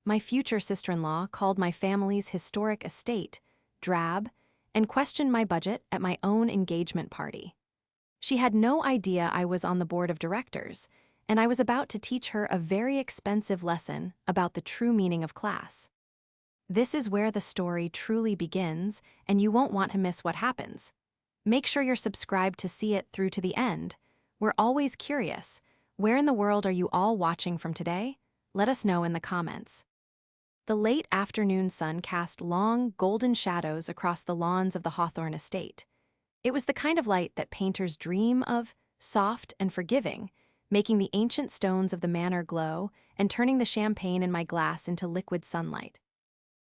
My future sister-in-law called my family's historic estate Drab and questioned my budget at my own engagement party. She had no idea I was on the board of directors, and I was about to teach her a very expensive lesson about the true meaning of class. This is where the story truly begins, and you won't want to miss what happens. Make sure you're subscribed to see it through to the end. We're always curious. Where in the world are you all watching from today? Let us know in the comments. The late afternoon sun cast long, golden shadows across the lawns of the Hawthorne estate. It was the kind of light that painters dream of, soft and forgiving, making the ancient stones of the manor glow and turning the champagne in my glass into liquid sunlight.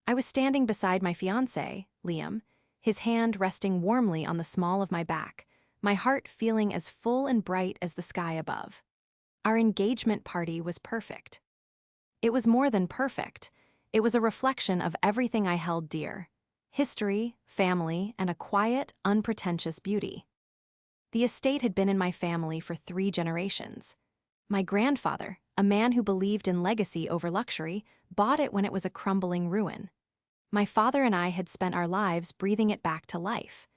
I was standing beside my fiancé, Liam, his hand resting warmly on the small of my back, my heart feeling as full and bright as the sky above. Our engagement party was perfect. It was more than perfect. It was a reflection of everything I held dear: history, family, and a quiet, unpretentious beauty. The estate had been in my family for 3 generations. My grandfather, a man who believed in legacy over luxury, bought it when it was a crumbling ruin. My father and I had spent our lives breathing it back to life.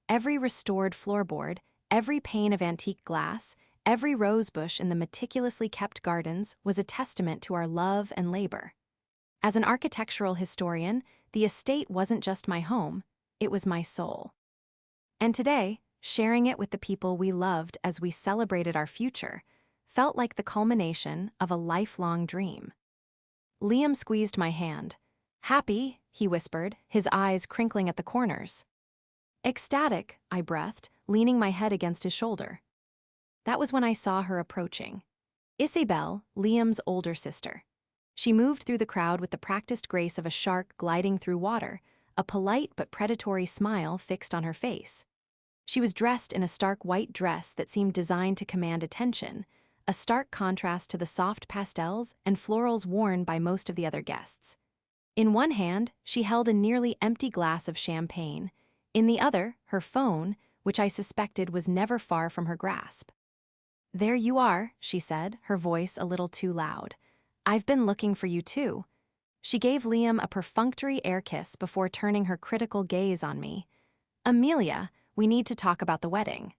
Every restored floorboard, every pane of antique glass, every rosebush in the meticulously kept gardens was a testament to our love and labor. As an architectural historian, the estate wasn't just my home, it was my soul. And today, sharing it with the people we loved as we celebrated our future, felt like the culmination of a lifelong dream. Liam squeezed my hand. "Happy," he whispered, his eyes crinkling at the corners. "Ecstatic," I breathed, leaning my head against his shoulder. That was when I saw her approaching. Isabel, Liam's older sister. She moved through the crowd with the practiced grace of a shark gliding through water, a polite but predatory smile fixed on her face. She was dressed in a stark white dress that seemed designed to command attention, a stark contrast to the soft pastels and florals worn by most of the other guests. In one hand, she held a nearly empty glass of champagne. In the other, her phone, which I suspected was never far from her grasp. "There you are," she said, her voice a little too loud. "I've been looking for you too." She gave Liam a perfunctory air kiss before turning her critical gaze on me. "Amelia, we need to talk about the wedding."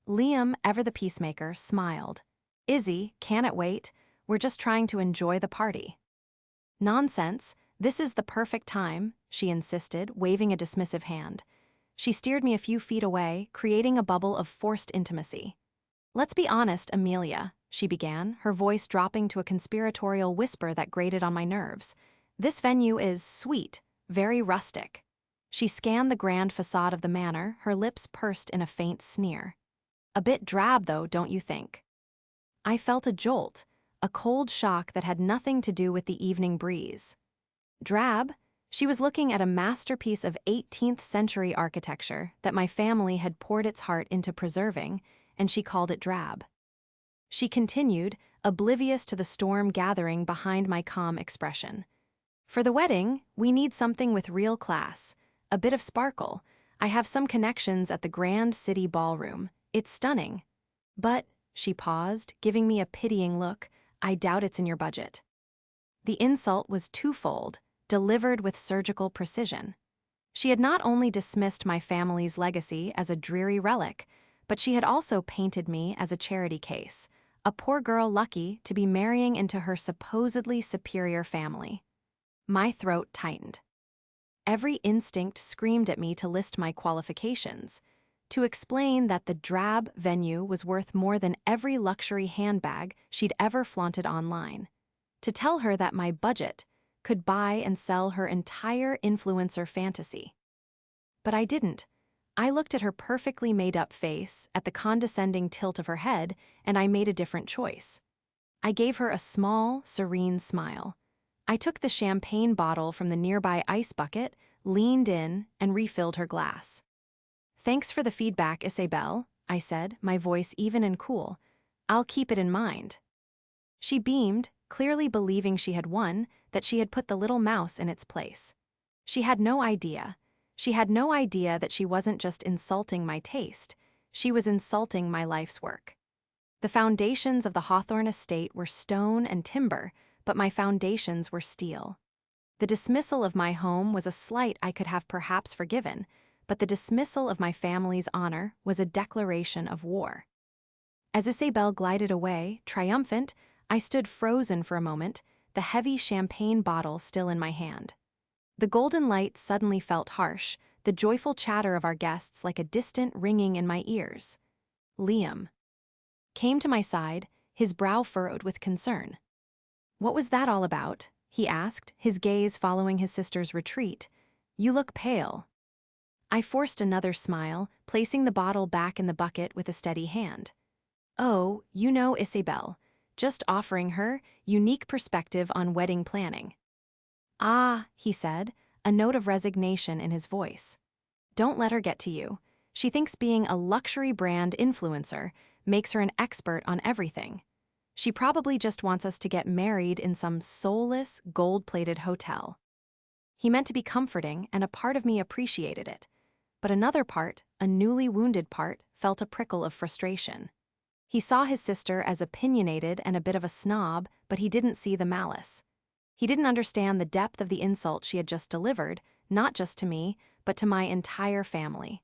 Liam, ever the peacemaker, smiled. "Izzy, can it wait? We're just trying to enjoy the party." "Nonsense. This is the perfect time," she insisted, waving a dismissive hand. She steered me a few feet away, creating a bubble of forced intimacy. "Let's be honest, Amelia," she began, her voice dropping to a conspiratorial whisper that grated on my nerves. "This venue is sweet, very rustic." She scanned the grand facade of the manor, her lips pursed in a faint sneer. "A bit drab, though, don't you think?" I felt a jolt, a cold shock that had nothing to do with the evening breeze. Drab? She was looking at a masterpiece of 18th century architecture that my family had poured its heart into preserving, and she called it drab. She continued, oblivious to the storm gathering behind my calm expression. "For the wedding, we need something with real class, a bit of sparkle. I have some connections at the Grand City Ballroom. It's stunning. But," she paused, giving me a pitying look, "I doubt it's in your budget." The insult was twofold, delivered with surgical precision. She had not only dismissed my family's legacy as a dreary relic, but she had also painted me as a charity case, a poor girl lucky to be marrying into her supposedly superior family. My throat tightened. Every instinct screamed at me to list my qualifications, to explain that the Drab venue was worth more than every luxury handbag she'd ever flaunted online, to tell her that my budget could buy and sell her entire influencer fantasy. But I didn't. I looked at her perfectly made-up face, at the condescending tilt of her head, and I made a different choice. I gave her a small, serene smile. I took the champagne bottle from the nearby ice bucket, leaned in, and refilled her glass. "Thanks for the feedback, Isabel," I said, my voice even and cool. "I'll keep it in mind." She beamed, clearly believing she had won, that she had put the little mouse in its place. She had no idea. She had no idea that she wasn't just insulting my taste, she was insulting my life's work. The foundations of the Hawthorne estate were stone and timber, but my foundations were steel. The dismissal of my home was a slight I could have perhaps forgiven, but the dismissal of my family's honor was a declaration of war. As Isabel glided away, triumphant, I stood frozen for a moment, the heavy champagne bottle still in my hand. The golden light suddenly felt harsh, the joyful chatter of our guests like a distant ringing in my ears. Liam came to my side, his brow furrowed with concern. "What was that all about?" he asked, his gaze following his sister's retreat. "You look pale." I forced another smile, placing the bottle back in the bucket with a steady hand. "Oh, you know Isabel. Just offering her unique perspective on wedding planning." "Ah," he said, a note of resignation in his voice. "Don't let her get to you. She thinks being a luxury brand influencer makes her an expert on everything. She probably just wants us to get married in some soulless, gold-plated hotel." He meant to be comforting, and a part of me appreciated it. But another part, a newly wounded part, felt a prickle of frustration. He saw his sister as opinionated and a bit of a snob, but he didn't see the malice. He didn't understand the depth of the insult she had just delivered, not just to me, but to my entire family.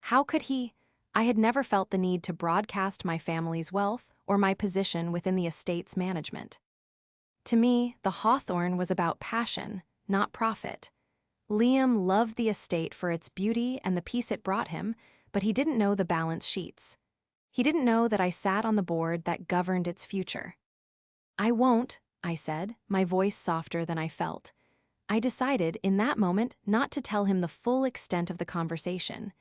How could he? I had never felt the need to broadcast my family's wealth or my position within the estate's management. To me, the Hawthorne was about passion, not profit. Liam loved the estate for its beauty and the peace it brought him, but he didn't know the balance sheets. He didn't know that I sat on the board that governed its future. "I won't," I said, my voice softer than I felt. I decided, in that moment, not to tell him the full extent of the conversation.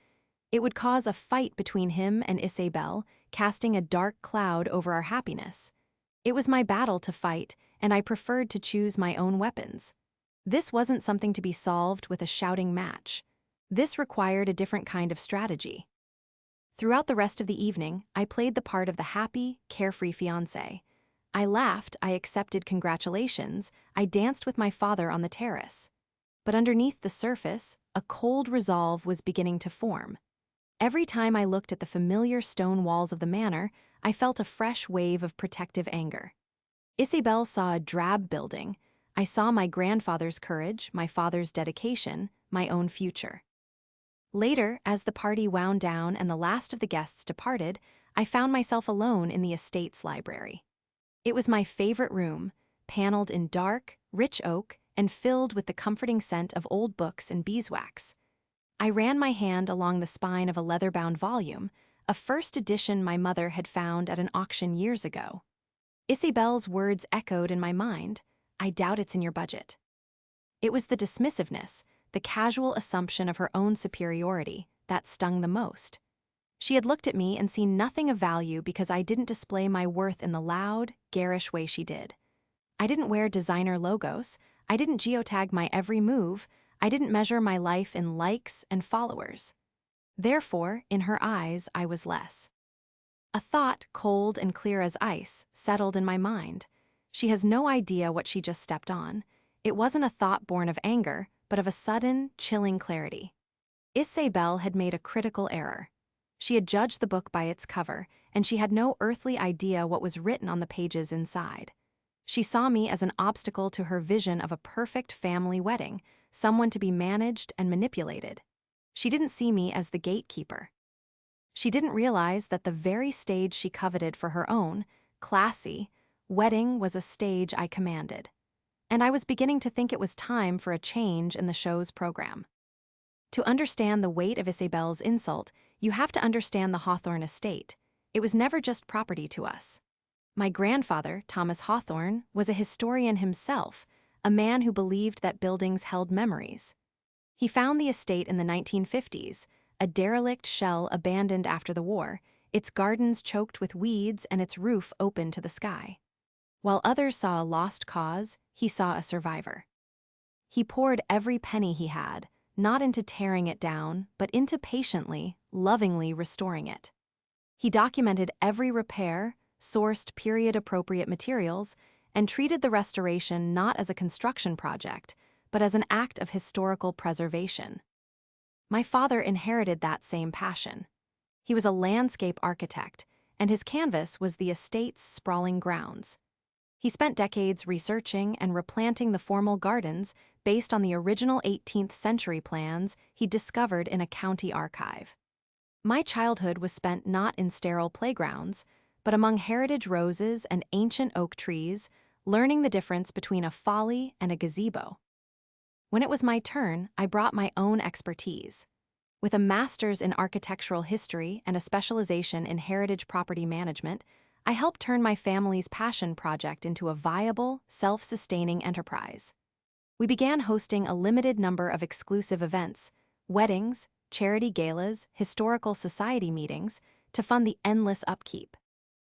It would cause a fight between him and Isabel, casting a dark cloud over our happiness. It was my battle to fight, and I preferred to choose my own weapons. This wasn't something to be solved with a shouting match. This required a different kind of strategy. Throughout the rest of the evening, I played the part of the happy, carefree fiancé. I laughed, I accepted congratulations, I danced with my father on the terrace. But underneath the surface, a cold resolve was beginning to form. Every time I looked at the familiar stone walls of the manor, I felt a fresh wave of protective anger. Isabel saw a drab building. I saw my grandfather's courage, my father's dedication, my own future. Later, as the party wound down and the last of the guests departed, I found myself alone in the estate's library. It was my favorite room, paneled in dark, rich oak and filled with the comforting scent of old books and beeswax. I ran my hand along the spine of a leather-bound volume, a first edition my mother had found at an auction years ago. Isabel's words echoed in my mind, "I doubt it's in your budget." It was the dismissiveness, the casual assumption of her own superiority, that stung the most. She had looked at me and seen nothing of value because I didn't display my worth in the loud, garish way she did. I didn't wear designer logos, I didn't geotag my every move, I didn't measure my life in likes and followers. Therefore, in her eyes, I was less. A thought, cold and clear as ice, settled in my mind. She has no idea what she just stepped on. It wasn't a thought born of anger, but of a sudden, chilling clarity. Isabel had made a critical error. She had judged the book by its cover, and she had no earthly idea what was written on the pages inside. She saw me as an obstacle to her vision of a perfect family wedding, someone to be managed and manipulated. She didn't see me as the gatekeeper. She didn't realize that the very stage she coveted for her own, classy, wedding was a stage I commanded. And I was beginning to think it was time for a change in the show's program. To understand the weight of Isabel's insult, you have to understand the Hawthorne estate. It was never just property to us. My grandfather, Thomas Hawthorne, was a historian himself, a man who believed that buildings held memories. He found the estate in the 1950s, a derelict shell abandoned after the war, its gardens choked with weeds and its roof open to the sky. While others saw a lost cause, he saw a survivor. He poured every penny he had, not into tearing it down, but into patiently, lovingly restoring it. He documented every repair, sourced period-appropriate materials, and treated the restoration not as a construction project, but as an act of historical preservation. My father inherited that same passion. He was a landscape architect, and his canvas was the estate's sprawling grounds. He spent decades researching and replanting the formal gardens based on the original 18th century plans he discovered in a county archive. My childhood was spent not in sterile playgrounds, but among heritage roses and ancient oak trees, learning the difference between a folly and a gazebo. When it was my turn, I brought my own expertise. With a master's in architectural history and a specialization in heritage property management, I helped turn my family's passion project into a viable, self-sustaining enterprise. We began hosting a limited number of exclusive events, weddings, charity galas, historical society meetings, to fund the endless upkeep.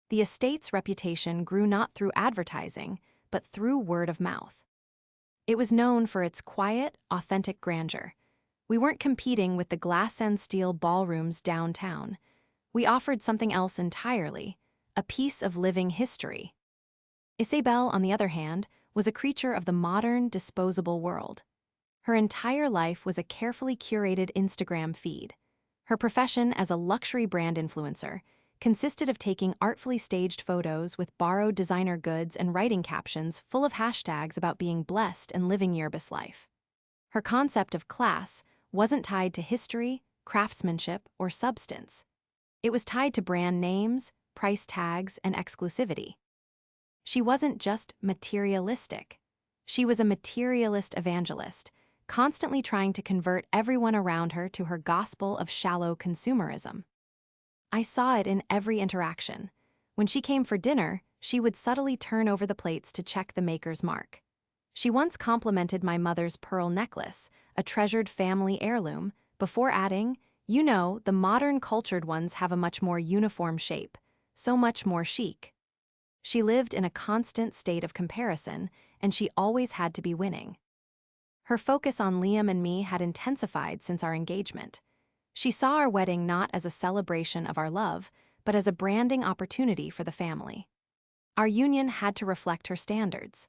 The estate's reputation grew not through advertising, but through word of mouth. It was known for its quiet, authentic grandeur. We weren't competing with the glass and steel ballrooms downtown. We offered something else entirely, a piece of living history. Isabel, on the other hand, was a creature of the modern, disposable world. Her entire life was a carefully curated Instagram feed. Her profession as a luxury brand influencer consisted of taking artfully staged photos with borrowed designer goods and writing captions full of hashtags about being blessed and living your best life. Her concept of class wasn't tied to history, craftsmanship, or substance. It was tied to brand names, price tags, and exclusivity. She wasn't just materialistic. She was a materialist evangelist, constantly trying to convert everyone around her to her gospel of shallow consumerism. I saw it in every interaction. When she came for dinner, she would subtly turn over the plates to check the maker's mark. She once complimented my mother's pearl necklace, a treasured family heirloom, before adding, "You know, the modern cultured ones have a much more uniform shape, so much more chic." She lived in a constant state of comparison, and she always had to be winning. Her focus on Liam and me had intensified since our engagement. She saw our wedding not as a celebration of our love, but as a branding opportunity for the family. Our union had to reflect her standards.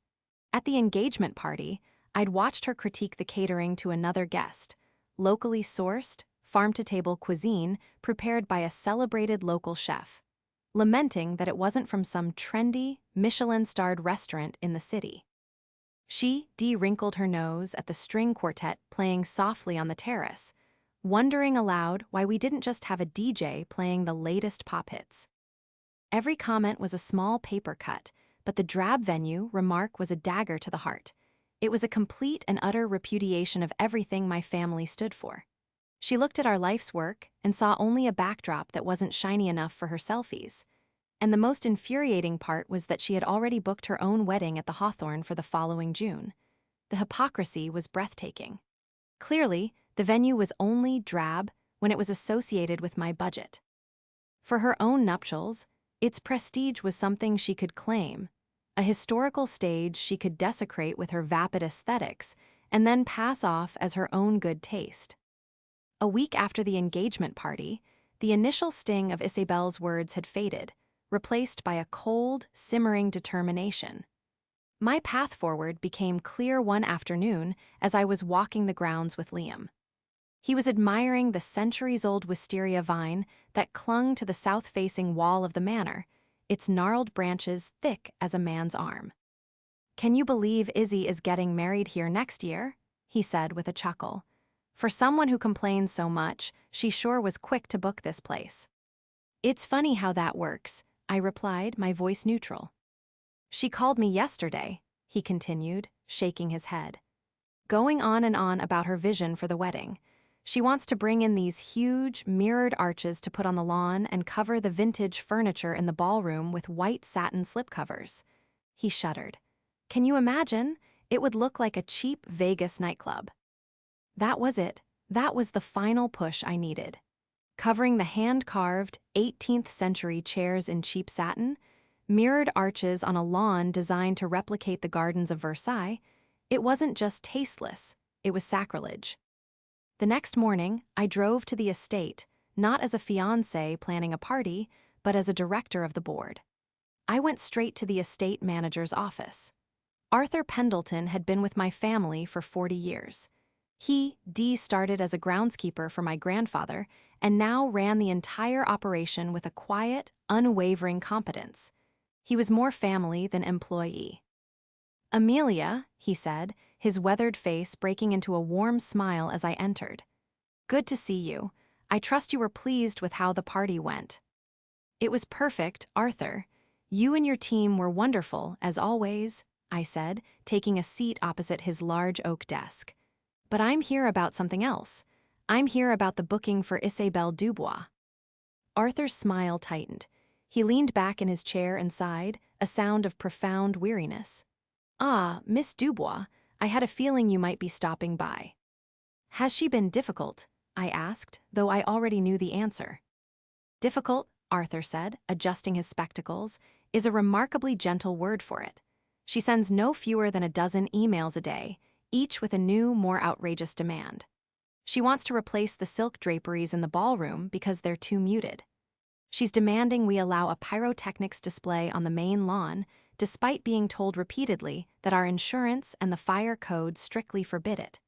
At the engagement party, I'd watched her critique the catering to another guest, locally sourced, farm-to-table cuisine prepared by a celebrated local chef, lamenting that it wasn't from some trendy, Michelin-starred restaurant in the city. She de-wrinkled her nose at the string quartet playing softly on the terrace, wondering aloud why we didn't just have a DJ playing the latest pop hits. Every comment was a small paper cut, but the Drab venue remark was a dagger to the heart. It was a complete and utter repudiation of everything my family stood for. She looked at our life's work and saw only a backdrop that wasn't shiny enough for her selfies. And the most infuriating part was that she had already booked her own wedding at the Hawthorne for the following June. The hypocrisy was breathtaking. Clearly, the venue was only Drab when it was associated with my budget. For her own nuptials, its prestige was something she could claim, a historical stage she could desecrate with her vapid aesthetics and then pass off as her own good taste. A week after the engagement party, the initial sting of Isabel's words had faded, replaced by a cold, simmering determination. My path forward became clear one afternoon as I was walking the grounds with Liam. He was admiring the centuries-old wisteria vine that clung to the south-facing wall of the manor, its gnarled branches thick as a man's arm. "Can you believe Izzy is getting married here next year?" he said with a chuckle. "For someone who complains so much, she sure was quick to book this place." "It's funny how that works," I replied, my voice neutral. "She called me yesterday," he continued, shaking his head, going on and on about her vision for the wedding. She wants to bring in these huge, mirrored arches to put on the lawn and cover the vintage furniture in the ballroom with white satin slipcovers. He shuddered. "Can you imagine? It would look like a cheap Vegas nightclub." That was it. That was the final push I needed. Covering the hand-carved, 18th century chairs in cheap satin, mirrored arches on a lawn designed to replicate the gardens of Versailles, it wasn't just tasteless, it was sacrilege. The next morning, I drove to the estate, not as a fiancé planning a party, but as a director of the board. I went straight to the estate manager's office. Arthur Pendleton had been with my family for 40 years. He started as a groundskeeper for my grandfather and now ran the entire operation with a quiet, unwavering competence. He was more family than employee. "Amelia," he said, his weathered face breaking into a warm smile as I entered. "Good to see you. I trust you were pleased with how the party went." "It was perfect, Arthur. You and your team were wonderful, as always," I said, taking a seat opposite his large oak desk. "But I'm here about something else. I'm here about the booking for Isabelle Dubois." Arthur's smile tightened. He leaned back in his chair and sighed, a sound of profound weariness. "Ah, Miss Dubois, I had a feeling you might be stopping by." "Has she been difficult?" I asked, though I already knew the answer. "Difficult," Arthur said, adjusting his spectacles, "is a remarkably gentle word for it. She sends no fewer than a dozen emails a day, each with a new, more outrageous demand. She wants to replace the silk draperies in the ballroom because they're too muted. She's demanding we allow a pyrotechnics display on the main lawn, despite being told repeatedly that our insurance and the fire code strictly forbid it.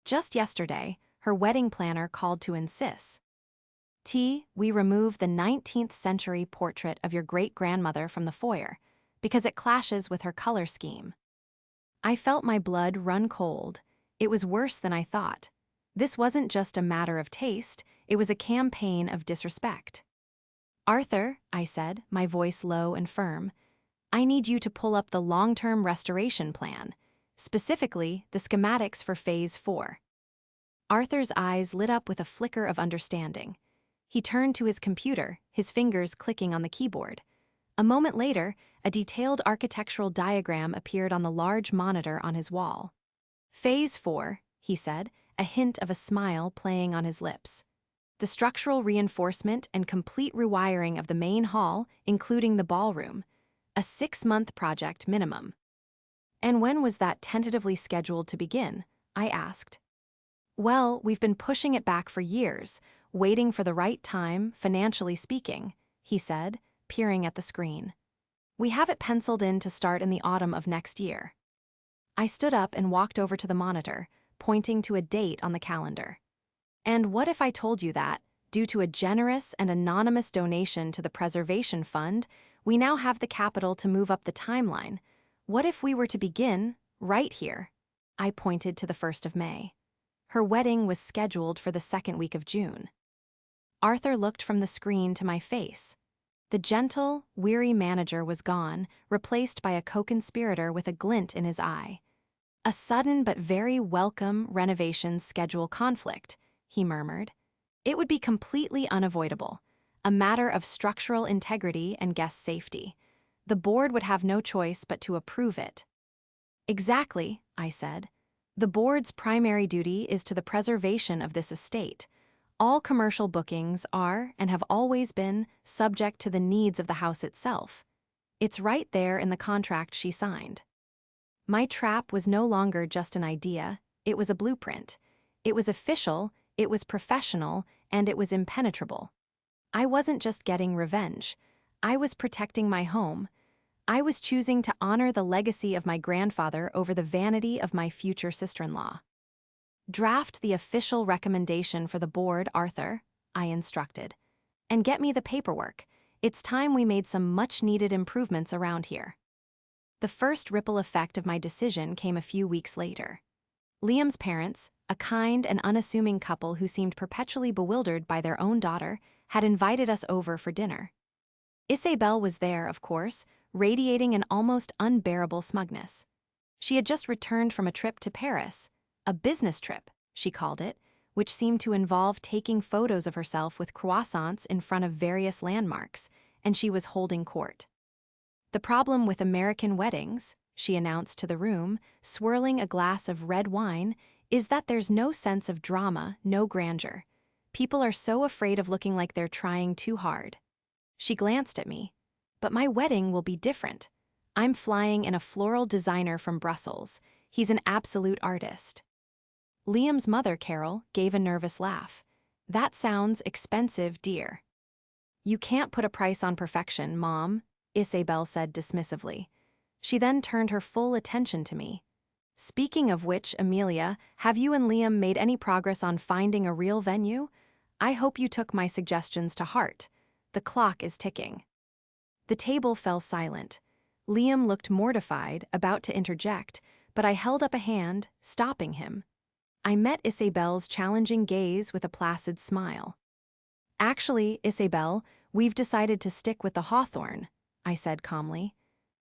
Just yesterday, her wedding planner called to insist we remove the 19th century portrait of your great-grandmother from the foyer because it clashes with her color scheme." I felt my blood run cold. It was worse than I thought. This wasn't just a matter of taste, it was a campaign of disrespect. "Arthur," I said, my voice low and firm, "I need you to pull up the long-term restoration plan, specifically the schematics for Phase 4. Arthur's eyes lit up with a flicker of understanding. He turned to his computer, his fingers clicking on the keyboard. A moment later, a detailed architectural diagram appeared on the large monitor on his wall. "Phase 4, he said, a hint of a smile playing on his lips. "The structural reinforcement and complete rewiring of the main hall, including the ballroom. A 6-month project minimum." "And when was that tentatively scheduled to begin?" I asked. "Well, we've been pushing it back for years, waiting for the right time, financially speaking," he said, peering at the screen. "We have it penciled in to start in the autumn of next year." I stood up and walked over to the monitor, pointing to a date on the calendar. "And what if I told you that, due to a generous and anonymous donation to the Preservation Fund, we now have the capital to move up the timeline? What if we were to begin, right here?" I pointed to the 1st of May. Her wedding was scheduled for the 2nd week of June. Arthur looked from the screen to my face. The gentle, weary manager was gone, replaced by a co-conspirator with a glint in his eye. "A sudden but very welcome renovation schedule conflict," he murmured. "It would be completely unavoidable, a matter of structural integrity and guest safety. The board would have no choice but to approve it." "Exactly," I said. "The board's primary duty is to the preservation of this estate. All commercial bookings are, and have always been, subject to the needs of the house itself. It's right there in the contract she signed." My trap was no longer just an idea, it was a blueprint. It was official, it was professional, and it was impenetrable. I wasn't just getting revenge. I was protecting my home. I was choosing to honor the legacy of my grandfather over the vanity of my future sister-in-law. "Draft the official recommendation for the board, Arthur," I instructed. "And get me the paperwork. It's time we made some much-needed improvements around here." The first ripple effect of my decision came a few weeks later. Liam's parents, a kind and unassuming couple who seemed perpetually bewildered by their own daughter, had invited us over for dinner. Isabelle was there, of course, radiating an almost unbearable smugness. She had just returned from a trip to Paris, a business trip, she called it, which seemed to involve taking photos of herself with croissants in front of various landmarks, and she was holding court. "The problem with American weddings," she announced to the room, swirling a glass of red wine, "is that there's no sense of drama, no grandeur. People are so afraid of looking like they're trying too hard." She glanced at me. "But my wedding will be different. I'm flying in a floral designer from Brussels. He's an absolute artist." Liam's mother, Carol, gave a nervous laugh. "That sounds expensive, dear." "You can't put a price on perfection, Mom," Isabelle said dismissively. She then turned her full attention to me. "Speaking of which, Amelia, have you and Liam made any progress on finding a real venue? I hope you took my suggestions to heart. The clock is ticking." The table fell silent. Liam looked mortified, about to interject, but I held up a hand, stopping him. I met Isabel's challenging gaze with a placid smile. "Actually, Isabel, we've decided to stick with the hawthorn," I said calmly.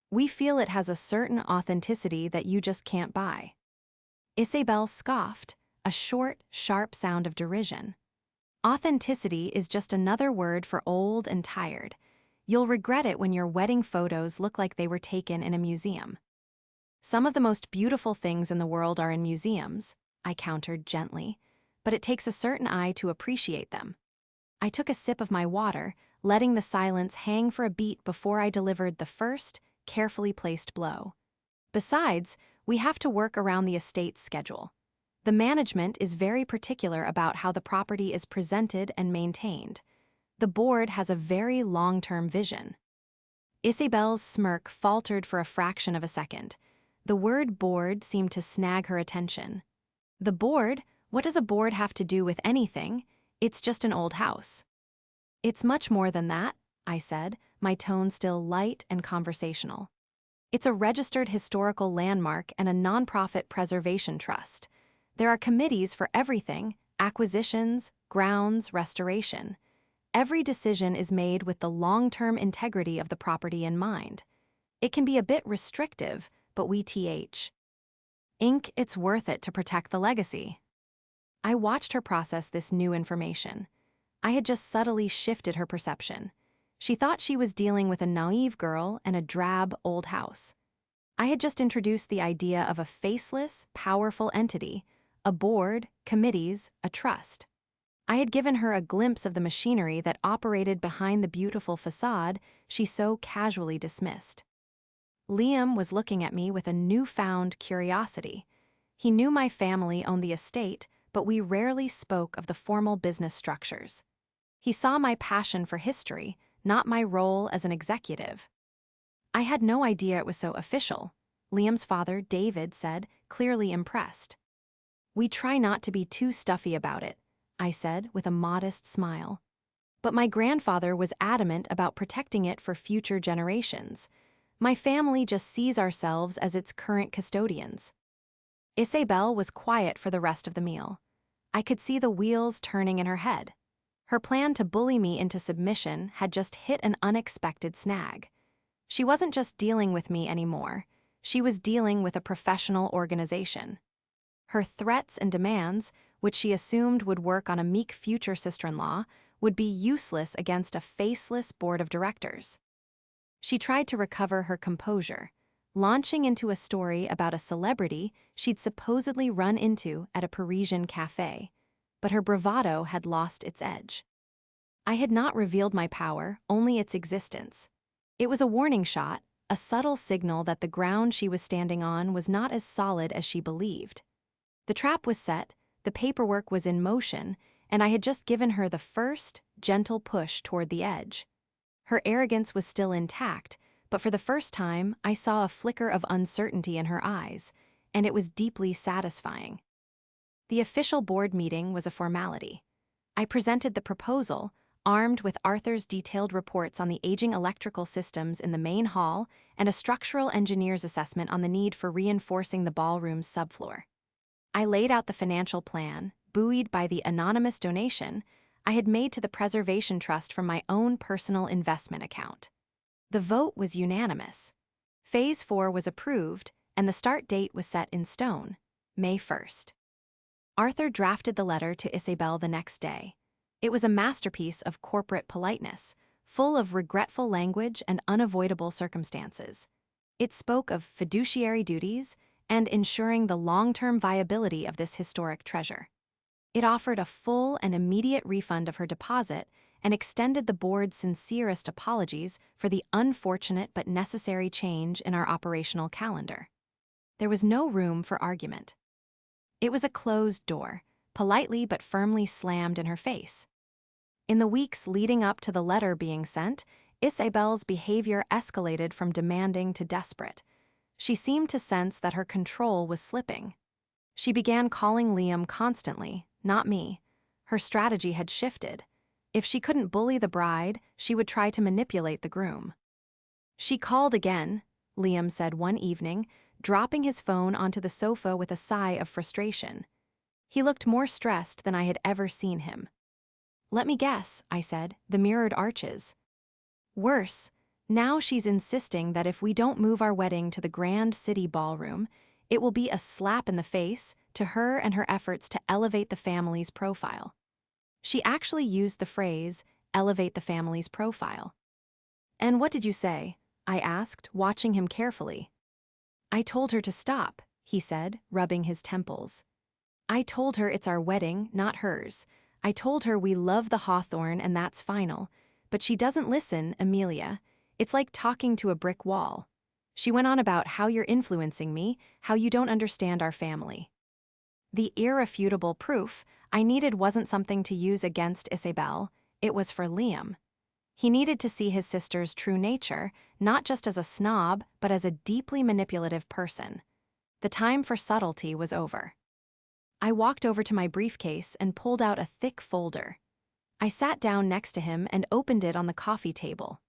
"We feel it has a certain authenticity that you just can't buy." Isabel scoffed, a short, sharp sound of derision. "Authenticity is just another word for old and tired. You'll regret it when your wedding photos look like they were taken in a museum." "Some of the most beautiful things in the world are in museums," I countered gently, "but it takes a certain eye to appreciate them." I took a sip of my water, letting the silence hang for a beat before I delivered the first, carefully placed blow. "Besides, we have to work around the estate's schedule. The management is very particular about how the property is presented and maintained. The board has a very long-term vision." Isabel's smirk faltered for a fraction of a second. The word board seemed to snag her attention. "The board? What does a board have to do with anything? It's just an old house." "It's much more than that," I said, my tone still light and conversational. "It's a registered historical landmark and a nonprofit preservation trust. There are committees for everything: acquisitions, grounds, restoration. Every decision is made with the long-term integrity of the property in mind. It can be a bit restrictive, but we think it's worth it to protect the legacy." I watched her process this new information. I had just subtly shifted her perception. She thought she was dealing with a naive girl and a drab old house. I had just introduced the idea of a faceless, powerful entity, a board, committees, a trust. I had given her a glimpse of the machinery that operated behind the beautiful facade she so casually dismissed. Liam was looking at me with a newfound curiosity. He knew my family owned the estate, but we rarely spoke of the formal business structures. He saw my passion for history, not my role as an executive. "I had no idea it was so official," Liam's father, David, said, clearly impressed. "We try not to be too stuffy about it," I said with a modest smile. "But my grandfather was adamant about protecting it for future generations. My family just sees ourselves as its current custodians." Isabel was quiet for the rest of the meal. I could see the wheels turning in her head. Her plan to bully me into submission had just hit an unexpected snag. She wasn't just dealing with me anymore. She was dealing with a professional organization. Her threats and demands, which she assumed would work on a meek future sister-in-law, would be useless against a faceless board of directors. She tried to recover her composure, launching into a story about a celebrity she'd supposedly run into at a Parisian cafe, but her bravado had lost its edge. I had not revealed my power, only its existence. It was a warning shot, a subtle signal that the ground she was standing on was not as solid as she believed. The trap was set, the paperwork was in motion, and I had just given her the first, gentle push toward the edge. Her arrogance was still intact, but for the first time, I saw a flicker of uncertainty in her eyes, and it was deeply satisfying. The official board meeting was a formality. I presented the proposal, armed with Arthur's detailed reports on the aging electrical systems in the main hall and a structural engineer's assessment on the need for reinforcing the ballroom's subfloor. I laid out the financial plan, buoyed by the anonymous donation I had made to the Preservation Trust from my own personal investment account. The vote was unanimous. Phase 4 was approved, and the start date was set in stone, May 1st. Arthur drafted the letter to Isabel the next day. It was a masterpiece of corporate politeness, full of regretful language and unavoidable circumstances. It spoke of fiduciary duties and ensuring the long-term viability of this historic treasure. It offered a full and immediate refund of her deposit and extended the board's sincerest apologies for the unfortunate but necessary change in our operational calendar. There was no room for argument. It was a closed door, politely but firmly slammed in her face. In the weeks leading up to the letter being sent, Isabel's behavior escalated from demanding to desperate. She seemed to sense that her control was slipping. She began calling Liam constantly, not me. Her strategy had shifted. If she couldn't bully the bride, she would try to manipulate the groom. She called again, Liam said one evening, dropping his phone onto the sofa with a sigh of frustration. He looked more stressed than I had ever seen him. Let me guess, I said, the mirrored arches. Worse, now she's insisting that if we don't move our wedding to the Grand City Ballroom, it will be a slap in the face to her and her efforts to elevate the family's profile. She actually used the phrase, elevate the family's profile. And what did you say? I asked, watching him carefully. I told her to stop, he said, rubbing his temples. I told her it's our wedding, not hers. I told her we love the Hawthorne and that's final. But she doesn't listen, Amelia. It's like talking to a brick wall. She went on about how you're influencing me, how you don't understand our family. The irrefutable proof I needed wasn't something to use against Isabel, it was for Liam. He needed to see his sister's true nature, not just as a snob, but as a deeply manipulative person. The time for subtlety was over. I walked over to my briefcase and pulled out a thick folder. I sat down next to him and opened it on the coffee table.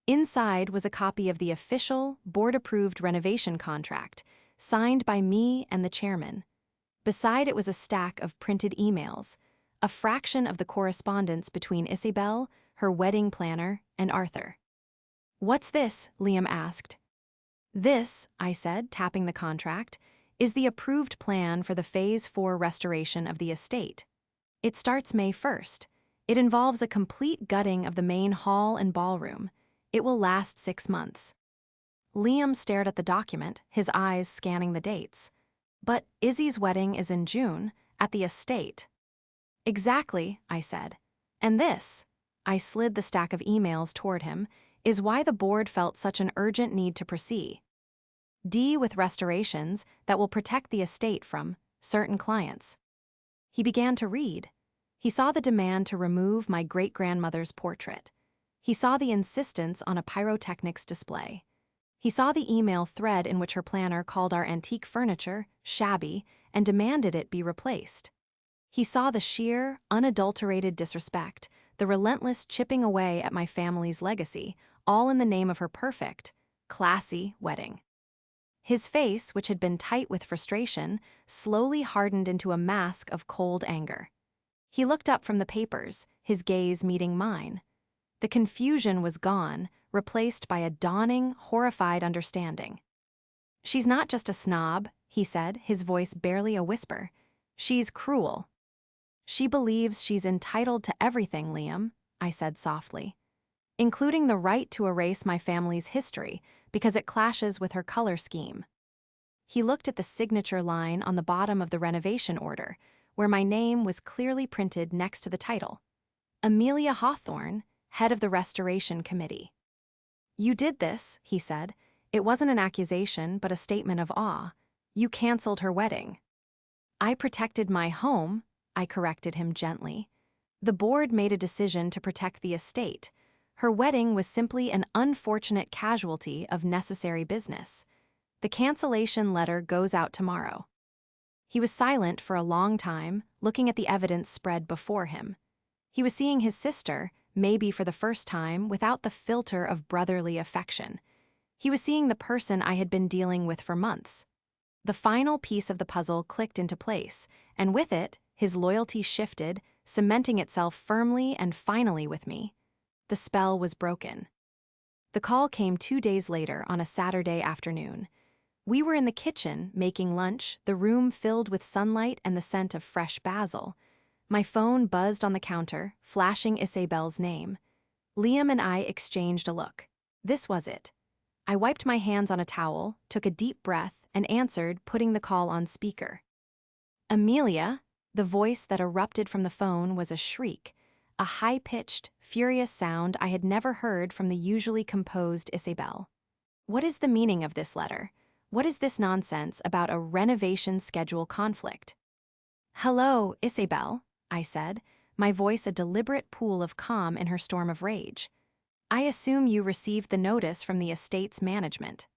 Inside was a copy of the official, board-approved renovation contract, signed by me and the chairman. Beside it was a stack of printed emails, a fraction of the correspondence between Isabel, her wedding planner, and Arthur. What's this? Liam asked. This, I said, tapping the contract, is the approved plan for the Phase 4 restoration of the estate. It starts May 1st. It involves a complete gutting of the main hall and ballroom. It will last 6 months. Liam stared at the document, his eyes scanning the dates. But Izzy's wedding is in June, at the estate. Exactly, I said. And this, I slid the stack of emails toward him, is why the board felt such an urgent need to proceed. D with restorations that will protect the estate from certain clients. He began to read. He saw the demand to remove my great-grandmother's portrait. He saw the insistence on a pyrotechnics display. He saw the email thread in which her planner called our antique furniture shabby and demanded it be replaced. He saw the sheer, unadulterated disrespect, the relentless chipping away at my family's legacy, all in the name of her perfect, classy wedding. His face, which had been tight with frustration, slowly hardened into a mask of cold anger. He looked up from the papers, his gaze meeting mine. The confusion was gone, replaced by a dawning, horrified understanding. She's not just a snob, he said, his voice barely a whisper. She's cruel. She believes she's entitled to everything, Liam, I said softly, including the right to erase my family's history because it clashes with her color scheme. He looked at the signature line on the bottom of the renovation order, where my name was clearly printed next to the title. Amelia Hawthorne, head of the Restoration Committee. You did this, he said. It wasn't an accusation, but a statement of awe. You canceled her wedding. I protected my home, I corrected him gently. The board made a decision to protect the estate. Her wedding was simply an unfortunate casualty of necessary business. The cancellation letter goes out tomorrow. He was silent for a long time, looking at the evidence spread before him. He was seeing his sister, maybe for the first time, without the filter of brotherly affection. He was seeing the person I had been dealing with for months. The final piece of the puzzle clicked into place, and with it, his loyalty shifted, cementing itself firmly and finally with me. The spell was broken. The call came 2 days later on a Saturday afternoon. We were in the kitchen, making lunch, the room filled with sunlight and the scent of fresh basil. My phone buzzed on the counter, flashing Isabel's name. Liam and I exchanged a look. This was it. I wiped my hands on a towel, took a deep breath, and answered, putting the call on speaker. Amelia, the voice that erupted from the phone was a shriek, a high-pitched, furious sound I had never heard from the usually composed Isabel. What is the meaning of this letter? What is this nonsense about a renovation schedule conflict? Hello, Isabel, I said, my voice a deliberate pool of calm in her storm of rage. I assume you received the notice from the estate's management.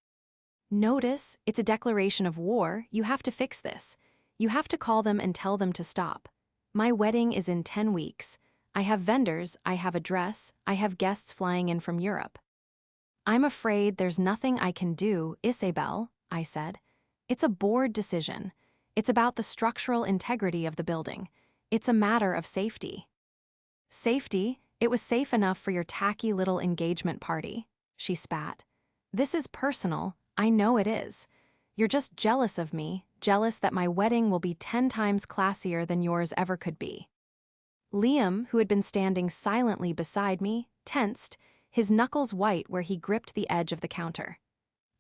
Notice? It's a declaration of war. You have to fix this. You have to call them and tell them to stop. My wedding is in 10 weeks. I have vendors, I have a dress, I have guests flying in from Europe. I'm afraid there's nothing I can do, Isabel, I said. It's a board decision. It's about the structural integrity of the building. It's a matter of safety. Safety? It was safe enough for your tacky little engagement party, she spat. This is personal. I know it is. You're just jealous of me, jealous that my wedding will be 10 times classier than yours ever could be. Liam, who had been standing silently beside me, tensed, his knuckles white where he gripped the edge of the counter.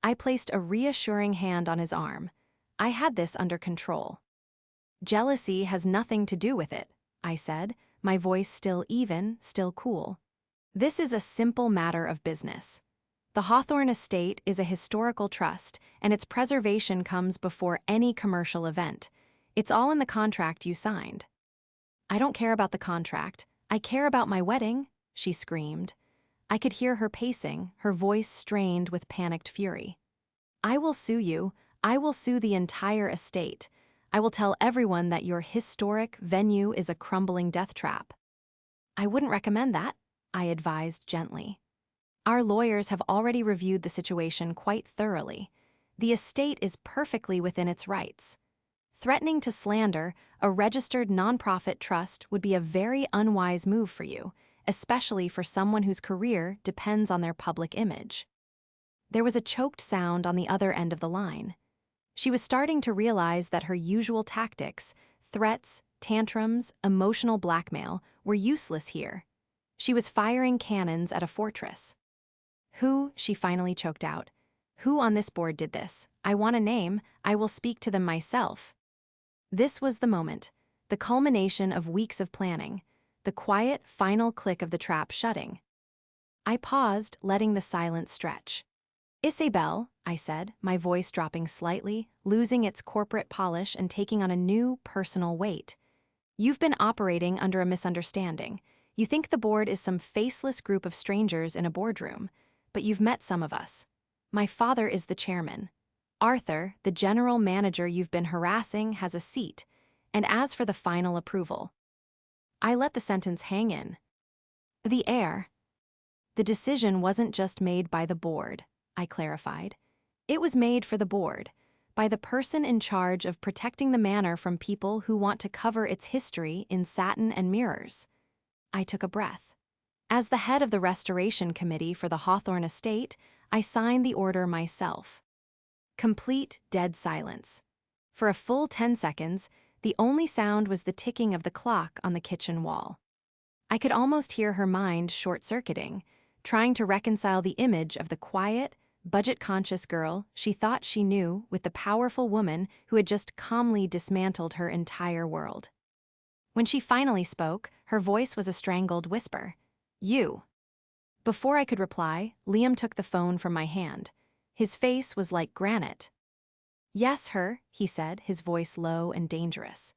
I placed a reassuring hand on his arm. I had this under control. Jealousy has nothing to do with it, I said, my voice still even, still cool. This is a simple matter of business. The Hawthorne estate is a historical trust, and its preservation comes before any commercial event. It's all in the contract you signed. I don't care about the contract. I care about my wedding, she screamed. I could hear her pacing, her voice strained with panicked fury. I will sue you. I will sue the entire estate. I will tell everyone that your historic venue is a crumbling death trap. I wouldn't recommend that, I advised gently. Our lawyers have already reviewed the situation quite thoroughly. The estate is perfectly within its rights. Threatening to slander a registered nonprofit trust would be a very unwise move for you, especially for someone whose career depends on their public image. There was a choked sound on the other end of the line. She was starting to realize that her usual tactics, threats, tantrums, emotional blackmail, were useless here. She was firing cannons at a fortress. Who, she finally choked out, who on this board did this? I want a name. I will speak to them myself. This was the moment, the culmination of weeks of planning, the quiet, final click of the trap shutting. I paused, letting the silence stretch. Isabel, I said, my voice dropping slightly, losing its corporate polish and taking on a new, personal weight. You've been operating under a misunderstanding. You think the board is some faceless group of strangers in a boardroom, but you've met some of us. My father is the chairman. Arthur, the general manager you've been harassing, has a seat, and as for the final approval. I let the sentence hang in. The heir. The decision wasn't just made by the board, I clarified. It was made for the board, by the person in charge of protecting the manor from people who want to cover its history in satin and mirrors. I took a breath. As the head of the restoration committee for the Hawthorne estate, I signed the order myself. Complete dead silence. For a full 10 seconds, the only sound was the ticking of the clock on the kitchen wall. I could almost hear her mind short-circuiting, trying to reconcile the image of the quiet, budget-conscious girl she thought she knew with the powerful woman who had just calmly dismantled her entire world. When she finally spoke, her voice was a strangled whisper. You. Before I could reply, Liam took the phone from my hand. His face was like granite. Yes, her, he said, his voice low and dangerous.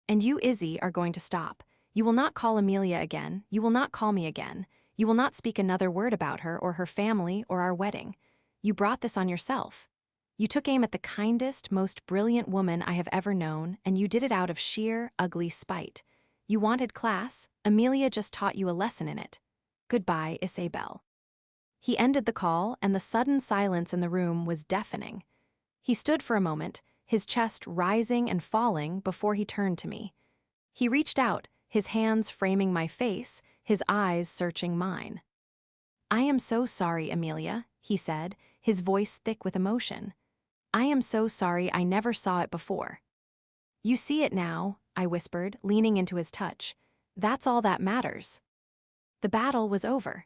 And you, Izzy, are going to stop. You will not call Amelia again. You will not call me again. You will not speak another word about her or her family or our wedding. You brought this on yourself. You took aim at the kindest, most brilliant woman I have ever known, and you did it out of sheer, ugly spite. You wanted class. Amelia just taught you a lesson in it. Goodbye, Isabel. He ended the call, and the sudden silence in the room was deafening. He stood for a moment, his chest rising and falling before he turned to me. He reached out, his hands framing my face, his eyes searching mine. I am so sorry, Amelia, he said, his voice thick with emotion. I am so sorry I never saw it before. You see it now, I whispered, leaning into his touch. That's all that matters. The battle was over.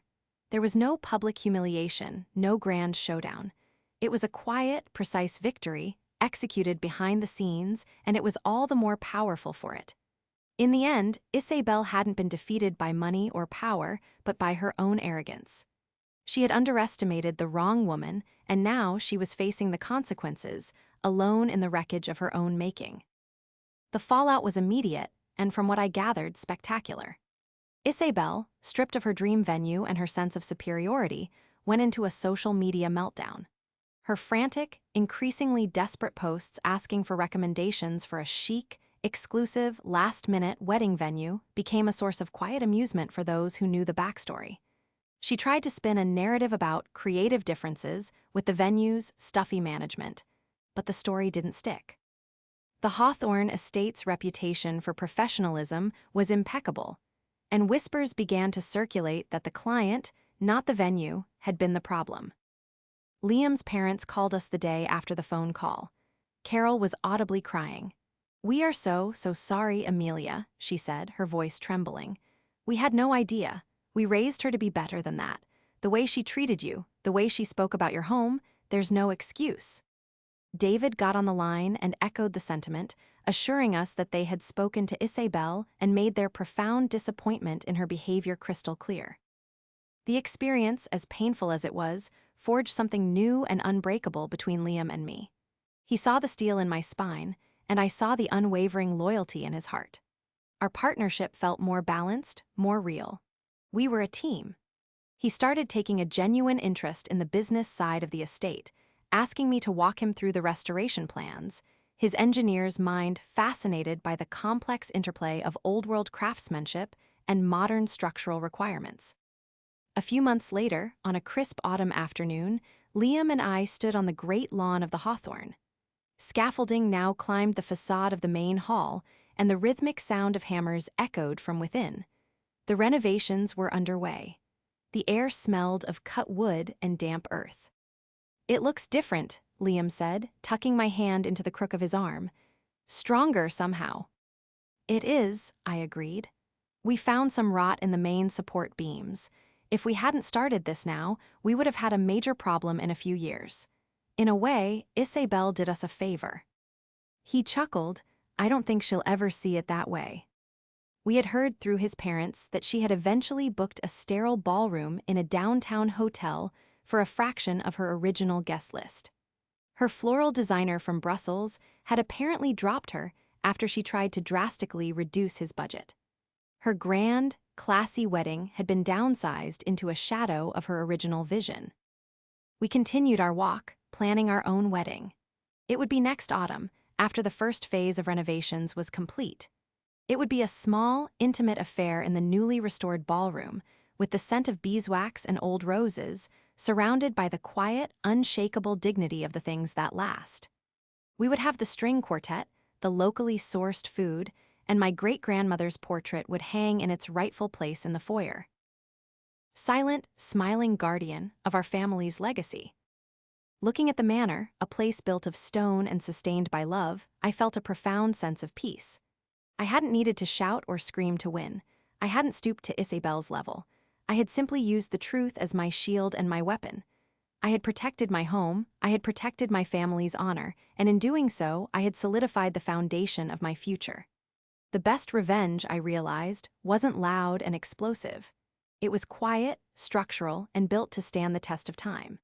There was no public humiliation, no grand showdown. It was a quiet, precise victory, executed behind the scenes, and it was all the more powerful for it. In the end, Isabel hadn't been defeated by money or power, but by her own arrogance. She had underestimated the wrong woman, and now she was facing the consequences, alone in the wreckage of her own making. The fallout was immediate, and from what I gathered, spectacular. Isabel, stripped of her dream venue and her sense of superiority, went into a social media meltdown. Her frantic, increasingly desperate posts asking for recommendations for a chic, exclusive, last-minute wedding venue became a source of quiet amusement for those who knew the backstory. She tried to spin a narrative about creative differences with the venue's stuffy management, but the story didn't stick. The Hawthorne estate's reputation for professionalism was impeccable, and whispers began to circulate that the client, not the venue, had been the problem. Liam's parents called us the day after the phone call. Carol was audibly crying. "We are so sorry, Amelia," she said, her voice trembling. "We had no idea. We raised her to be better than that. The way she treated you, the way she spoke about your home, there's no excuse." David got on the line and echoed the sentiment, assuring us that they had spoken to Isabel and made their profound disappointment in her behavior crystal clear. The experience, as painful as it was, forged something new and unbreakable between Liam and me. He saw the steel in my spine, and I saw the unwavering loyalty in his heart. Our partnership felt more balanced, more real. We were a team. He started taking a genuine interest in the business side of the estate, asking me to walk him through the restoration plans, his engineer's mind fascinated by the complex interplay of old-world craftsmanship and modern structural requirements. A few months later, on a crisp autumn afternoon, Liam and I stood on the great lawn of the Hawthorne. Scaffolding now climbed the facade of the main hall, and the rhythmic sound of hammers echoed from within. The renovations were underway. The air smelled of cut wood and damp earth. "It looks different," Liam said, tucking my hand into the crook of his arm. "Stronger somehow." "It is," I agreed. "We found some rot in the main support beams. If we hadn't started this now, we would have had a major problem in a few years. In a way, Isabel did us a favor." He chuckled. "I don't think she'll ever see it that way." We had heard through his parents that she had eventually booked a sterile ballroom in a downtown hotel for a fraction of her original guest list. Her floral designer from Brussels had apparently dropped her after she tried to drastically reduce his budget. Her grand, classy wedding had been downsized into a shadow of her original vision. We continued our walk, planning our own wedding. It would be next autumn, after the first phase of renovations was complete. It would be a small, intimate affair in the newly restored ballroom, with the scent of beeswax and old roses, surrounded by the quiet, unshakable dignity of the things that last. We would have the string quartet, the locally sourced food, and my great-grandmother's portrait would hang in its rightful place in the foyer. Silent, smiling guardian of our family's legacy. Looking at the manor, a place built of stone and sustained by love, I felt a profound sense of peace. I hadn't needed to shout or scream to win. I hadn't stooped to Isabel's level. I had simply used the truth as my shield and my weapon. I had protected my home, I had protected my family's honor, and in doing so, I had solidified the foundation of my future. The best revenge, I realized, wasn't loud and explosive. It was quiet, structural, and built to stand the test of time.